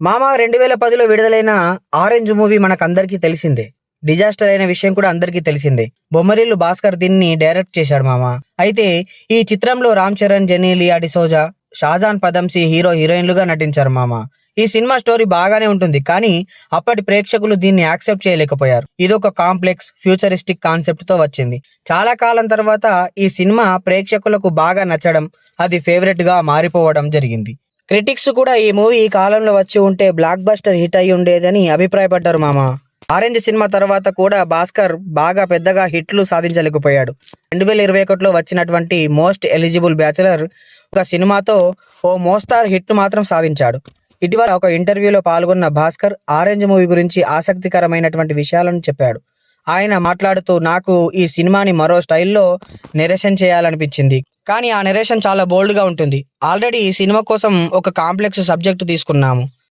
మామ 2010లో విడుదలైన 'orange' movie మనకందరికీ తెలిసిందే. డిజాస్టర్ అయిన విషయం కూడా అందరికీ తెలిసిందే. బొమ్మరిల్లు భాస్కర్ దీన్ని డైరెక్ట్ చేశాడు మామ. అయితే ఈ చిత్రంలో రామ్ చరణ్, జెనీలియా డిసోజా, షాజాన్ పదంసి హీరో హీరోయిన్లుగా నటించారు మామ. ఈ సినిమా స్టోరీ బాగానే ఉంటుంది, కానీ అప్పటి ప్రేక్షకులు దీన్ని యాక్సెప్ట్ చేయలేకపోయారు. ఇదొక కాంప్లెక్స్ ఫ్యూచరిస్టిక్ కాన్సెప్ట్ తో వచ్చింది. చాలా కాలం తర్వాత ఈ సినిమా ప్రేక్షకులకు బాగా నచ్చడం, అది ఫేవరెట్ గా మారిపోవడం జరిగింది. క్రిటిక్స్ కూడా ఈ మూవీ ఈ కాలంలో వచ్చి ఉంటే బ్లాక్ బస్టర్ హిట్ అయి ఉండేదని అభిప్రాయపడ్డారు మామ. ఆరెంజ్ సినిమా తర్వాత కూడా భాస్కర్ బాగా పెద్దగా హిట్లు సాధించలేకపోయాడు. 2021లో వచ్చినటువంటి మోస్ట్ ఎలిజిబుల్ బ్యాచిలర్ ఒక సినిమాతో ఓ మోస్తారు హిట్ మాత్రం సాధించాడు. ఇటీవల ఒక ఇంటర్వ్యూలో పాల్గొన్న భాస్కర్ ఆరెంజ్ మూవీ గురించి ఆసక్తికరమైనటువంటి విషయాలను చెప్పాడు. ఆయన మాట్లాడుతూ, నాకు ఈ సినిమాని మరో స్టైల్లో నెరేషన్ చేయాలనిపించింది, కానీ ఆ నెరేషన్ చాలా బోల్డ్గా ఉంటుంది. ఆల్రెడీ ఈ సినిమా కోసం ఒక కాంప్లెక్స్ సబ్జెక్ట్ తీసుకున్నాము.